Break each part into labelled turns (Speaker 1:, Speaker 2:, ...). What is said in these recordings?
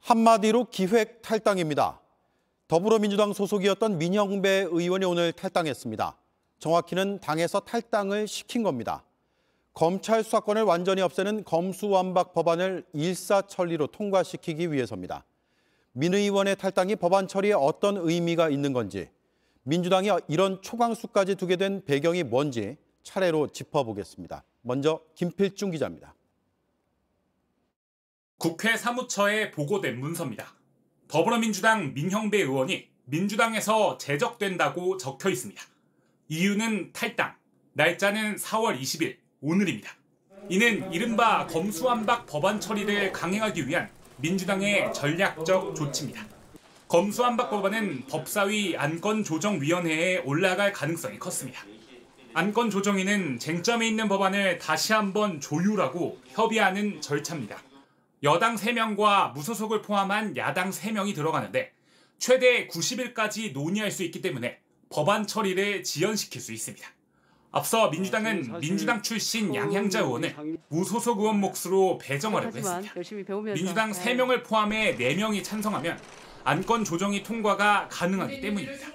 Speaker 1: 한마디로 기획 탈당입니다. 더불어민주당 소속이었던 민형배 의원이 오늘 탈당했습니다. 정확히는 당에서 탈당을 시킨 겁니다. 검찰 수사권을 완전히 없애는 검수완박 법안을 일사천리로 통과시키기 위해서입니다. 민 의원의 탈당이 법안 처리에 어떤 의미가 있는 건지, 민주당이 이런 초강수까지 두게 된 배경이 뭔지 차례로 짚어보겠습니다. 먼저 김필중 기자입니다.
Speaker 2: 국회 사무처에 보고된 문서입니다. 더불어민주당 민형배 의원이 민주당에서 제적된다고 적혀 있습니다. 이유는 탈당, 날짜는 4월 20일, 오늘입니다. 이는 이른바 검수완박 법안 처리를 강행하기 위한 민주당의 전략적 조치입니다. 검수완박 법안은 법사위 안건조정위원회에 올라갈 가능성이 컸습니다. 안건조정위는 쟁점에 있는 법안을 다시 한번 조율하고 협의하는 절차입니다. 여당 3명과 무소속을 포함한 야당 3명이 들어가는데 최대 90일까지 논의할 수 있기 때문에 법안 처리를 지연시킬 수 있습니다. 앞서 민주당은 민주당 출신 양향자 의원을 무소속 의원 몫으로 배정하려고 했습니다. 민주당 3명을 포함해 4명이 찬성하면 안건 조정이 통과가 가능하기 때문입니다.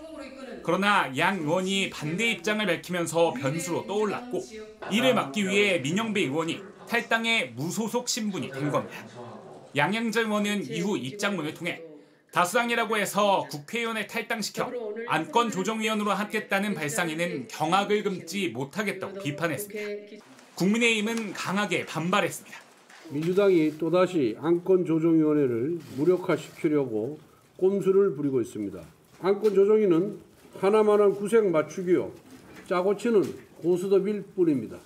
Speaker 2: 그러나 양 의원이 반대 입장을 밝히면서 변수로 떠올랐고 이를 막기 위해 민형배 의원이 탈당의 무소속 신분이 된 겁니다. 양향자 의원은 이후 입장문을 통해 다수당이라고 해서 국회의원을 탈당시켜 안건조정위원으로 하겠다는 발상에는 경악을 금치 못하겠다고 비판했습니다. 국민의힘은 강하게 반발했습니다.
Speaker 3: 민주당이 또다시 안건조정위원회를 무력화시키려고 꼼수를 부리고 있습니다. 안건조정위는 하나만한 구색 맞추기요, 짜고 치는 고스톱일 뿐입니다.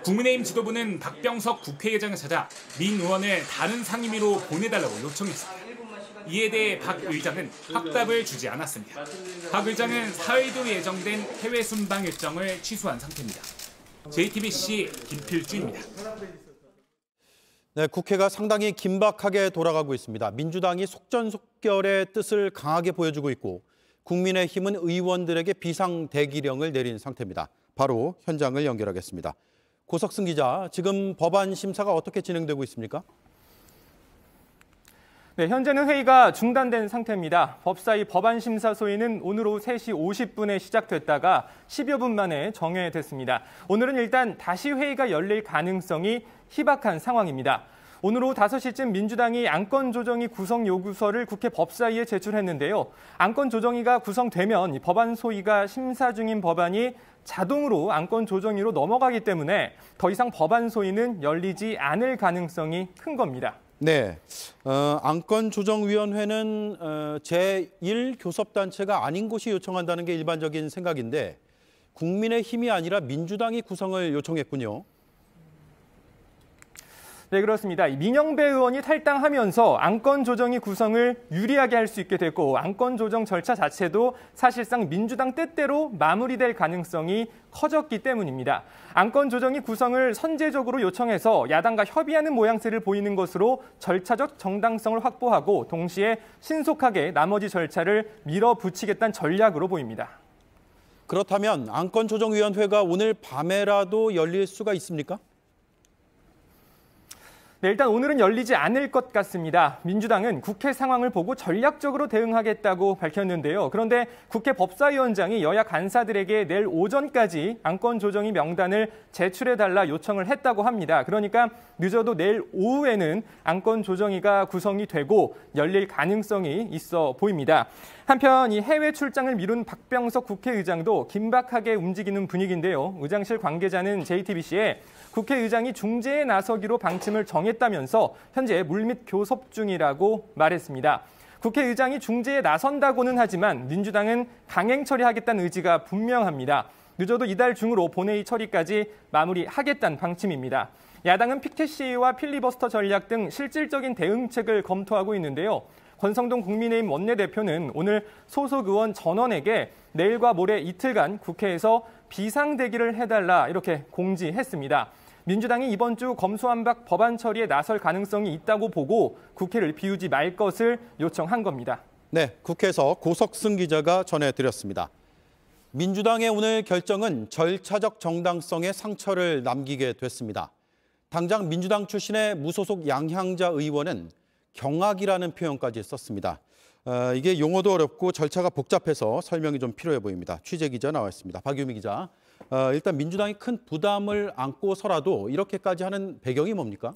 Speaker 2: 국민의힘 지도부는 박병석 국회의장을 찾아 민 의원을 다른 상임위로 보내달라고 요청했습니다. 이에 대해 박 의장은 확답을 주지 않았습니다. 박 의장은 4일도 예정된 해외 순방 일정을 취소한 상태입니다. JTBC 김필주입니다.
Speaker 1: 네, 국회가 상당히 긴박하게 돌아가고 있습니다. 민주당이 속전속결의 뜻을 강하게 보여주고 있고 국민의힘은 의원들에게 비상대기령을 내린 상태입니다. 바로 현장을 연결하겠습니다. 고석승 기자, 지금 법안 심사가 어떻게 진행되고 있습니까?
Speaker 4: 네, 현재는 회의가 중단된 상태입니다. 법사위 법안심사소위는 오늘 오후 3시 50분에 시작됐다가 10여 분 만에 정회됐습니다. 오늘은 일단 다시 회의가 열릴 가능성이 희박한 상황입니다. 오늘 오후 5시쯤 민주당이 안건조정위 구성 요구서를 국회 법사위에 제출했는데요. 안건조정위가 구성되면 법안 소위가 심사 중인 법안이 자동으로 안건조정위로 넘어가기 때문에 더 이상 법안 소위는 열리지 않을 가능성이 큰 겁니다.
Speaker 1: 네, 안건조정위원회는 제1교섭단체가 아닌 곳이 요청한다는 게 일반적인 생각인데 국민의힘이 아니라 민주당이 구성을 요청했군요.
Speaker 4: 네, 그렇습니다. 민형배 의원이 탈당하면서 안건조정위 구성을 유리하게 할 수 있게 됐고 안건조정 절차 자체도 사실상 민주당 뜻대로 마무리될 가능성이 커졌기 때문입니다. 안건조정위 구성을 선제적으로 요청해서 야당과 협의하는 모양새를 보이는 것으로 절차적 정당성을 확보하고 동시에 신속하게 나머지 절차를 밀어붙이겠다는 전략으로 보입니다.
Speaker 1: 그렇다면 안건조정위원회가 오늘 밤에라도 열릴 수가 있습니까?
Speaker 4: 네, 일단 오늘은 열리지 않을 것 같습니다. 민주당은 국회 상황을 보고 전략적으로 대응하겠다고 밝혔는데요. 그런데 국회 법사위원장이 여야 간사들에게 내일 오전까지 안건조정위 명단을 제출해달라 요청을 했다고 합니다. 그러니까 늦어도 내일 오후에는 안건조정위가 구성이 되고 열릴 가능성이 있어 보입니다. 한편 이 해외 출장을 미룬 박병석 국회의장도 긴박하게 움직이는 분위기인데요. 의장실 관계자는 JTBC에 국회의장이 중재에 나서기로 방침을 정했다면서 현재 물밑 교섭 중이라고 말했습니다. 국회의장이 중재에 나선다고는 하지만 민주당은 강행 처리하겠다는 의지가 분명합니다. 늦어도 이달 중으로 본회의 처리까지 마무리하겠다는 방침입니다. 야당은 피켓 시위와 필리버스터 전략 등 실질적인 대응책을 검토하고 있는데요. 권성동 국민의힘 원내대표는 오늘 소속 의원 전원에게 내일과 모레 이틀간 국회에서 비상대기를 해달라 이렇게 공지했습니다. 민주당이 이번 주 검수완박 법안 처리에 나설 가능성이 있다고 보고 국회를 비우지 말 것을 요청한 겁니다.
Speaker 1: 네, 국회에서 고석승 기자가 전해드렸습니다. 민주당의 오늘 결정은 절차적 정당성에 상처를 남기게 됐습니다. 당장 민주당 출신의 무소속 양향자 의원은 경악이라는 표현까지 썼습니다. 이게 용어도 어렵고 절차가 복잡해서 설명이 좀 필요해 보입니다. 취재 기자 나와 있습니다. 박유미 기자. 일단 민주당이 큰 부담을 안고서라도 이렇게까지 하는 배경이 뭡니까?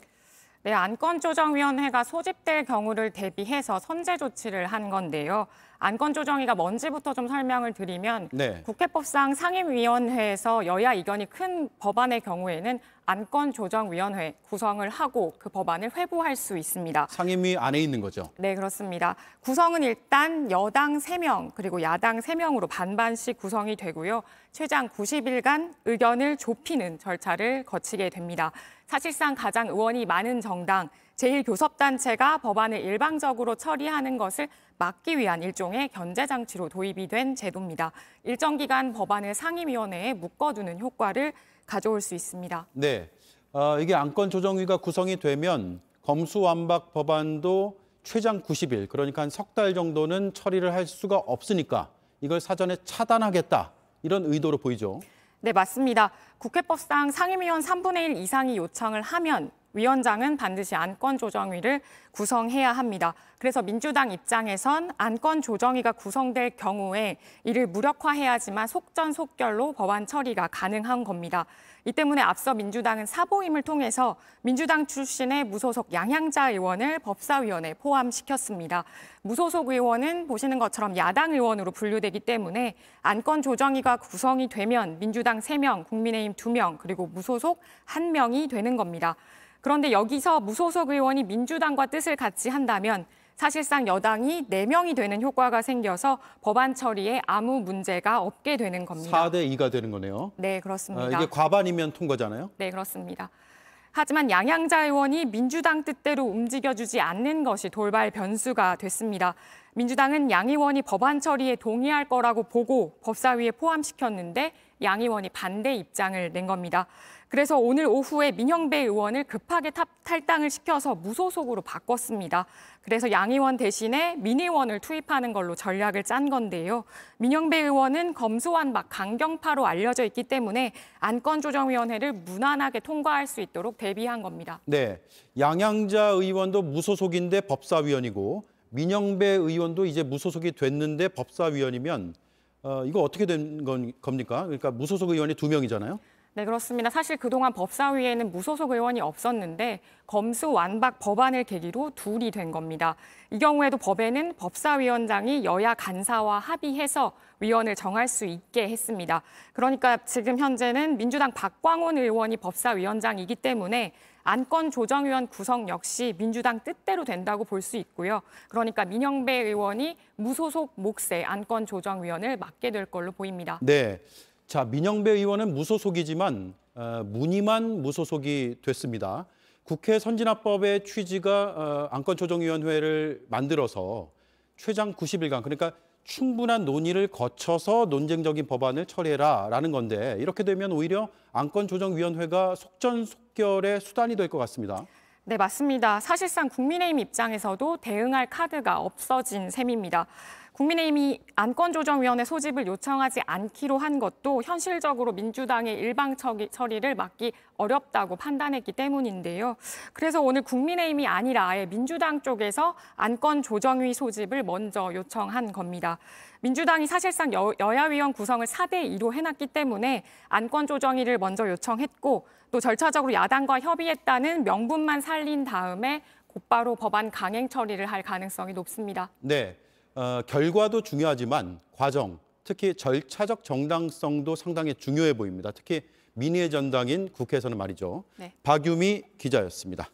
Speaker 5: 네, 안건조정위원회가 소집될 경우를 대비해서 선제 조치를 한 건데요. 안건조정위가 뭔지부터 좀 설명을 드리면
Speaker 1: 네.
Speaker 5: 국회법상 상임위원회에서 여야 이견이 큰 법안의 경우에는 안건조정위원회 구성을 하고 그 법안을 회부할 수 있습니다.
Speaker 1: 상임위 안에 있는 거죠?
Speaker 5: 네, 그렇습니다. 구성은 일단 여당 3명 그리고 야당 3명으로 반반씩 구성이 되고요. 최장 90일간 의견을 좁히는 절차를 거치게 됩니다. 사실상 가장 의원이 많은 정당, 제1교섭단체가 법안을 일방적으로 처리하는 것을 막기 위한 일종의 견제장치로 도입이 된 제도입니다. 일정 기간 법안을 상임위원회에 묶어두는 효과를 가져올 수 있습니다.
Speaker 1: 네, 이게 안건조정위가 구성이 되면 검수완박 법안도 최장 90일, 그러니까 한 석 달 정도는 처리를 할 수가 없으니까 이걸 사전에 차단하겠다, 이런 의도로 보이죠.
Speaker 5: 네, 맞습니다. 국회법상 상임위원 3분의 1 이상이 요청을 하면 위원장은 반드시 안건조정위를 구성해야 합니다. 그래서 민주당 입장에선 안건조정위가 구성될 경우에 이를 무력화해야지만 속전속결로 법안 처리가 가능한 겁니다. 이 때문에 앞서 민주당은 사보임을 통해서 민주당 출신의 무소속 양향자 의원을 법사위원회에 포함시켰습니다. 무소속 의원은 보시는 것처럼 야당 의원으로 분류되기 때문에 안건조정위가 구성이 되면 민주당 3명, 국민의힘 2명, 그리고 무소속 1명이 되는 겁니다. 그런데 여기서 무소속 의원이 민주당과 뜻을 같이 한다면 사실상 여당이 4명이 되는 효과가 생겨서 법안 처리에 아무 문제가 없게 되는 겁니다.
Speaker 1: 4대 2가 되는 거네요.
Speaker 5: 네, 그렇습니다.
Speaker 1: 이게 과반이면 통과잖아요.
Speaker 5: 네, 그렇습니다. 하지만 양향자 의원이 민주당 뜻대로 움직여주지 않는 것이 돌발 변수가 됐습니다. 민주당은 양 의원이 법안 처리에 동의할 거라고 보고 법사위에 포함시켰는데 양 의원이 반대 입장을 낸 겁니다. 그래서 오늘 오후에 민형배 의원을 급하게 탈당을 시켜서 무소속으로 바꿨습니다. 그래서 양 의원 대신에 민 의원을 투입하는 걸로 전략을 짠 건데요. 민형배 의원은 검수완박 강경파로 알려져 있기 때문에 안건조정위원회를 무난하게 통과할 수 있도록 대비한 겁니다. 네,
Speaker 1: 양향자 의원도 무소속인데 법사위원이고 민형배 의원도 이제 무소속이 됐는데 법사위원이면 이거 어떻게 된 겁니까? 그러니까 무소속 의원이 2명이잖아요.
Speaker 5: 네, 그렇습니다. 사실 그동안 법사위에는 무소속 의원이 없었는데 검수완박 법안을 계기로 둘이 된 겁니다. 이 경우에도 법에는 법사위원장이 여야 간사와 합의해서 위원을 정할 수 있게 했습니다. 그러니까 지금 현재는 민주당 박광온 의원이 법사위원장이기 때문에 안건조정위원 구성 역시 민주당 뜻대로 된다고 볼 수 있고요. 그러니까 민형배 의원이 무소속 몫의 안건조정위원을 맡게 될 걸로 보입니다.
Speaker 1: 네. 자, 민형배 의원은 무소속이지만 문희만 무소속이 됐습니다. 국회 선진화법의 취지가 안건조정위원회를 만들어서 최장 90일간, 그러니까 충분한 논의를 거쳐서 논쟁적인 법안을 처리해라라는 건데 이렇게 되면 오히려 안건조정위원회가 속전속결의 수단이 될 것 같습니다.
Speaker 5: 네, 맞습니다. 사실상 국민의힘 입장에서도 대응할 카드가 없어진 셈입니다. 국민의힘이 안건조정위원회 소집을 요청하지 않기로 한 것도 현실적으로 민주당의 일방 처리를 막기 어렵다고 판단했기 때문인데요. 그래서 오늘 국민의힘이 아니라 아예 민주당 쪽에서 안건조정위 소집을 먼저 요청한 겁니다. 민주당이 사실상 여야위원 구성을 4대 2로 해놨기 때문에 안건조정위를 먼저 요청했고 또 절차적으로 야당과 협의했다는 명분만 살린 다음에 곧바로 법안 강행 처리를 할 가능성이 높습니다.
Speaker 1: 네. 결과도 중요하지만 과정, 특히 절차적 정당성도 상당히 중요해 보입니다. 특히 민의의 전당인 국회에서는 말이죠. 네. 박유미 기자였습니다.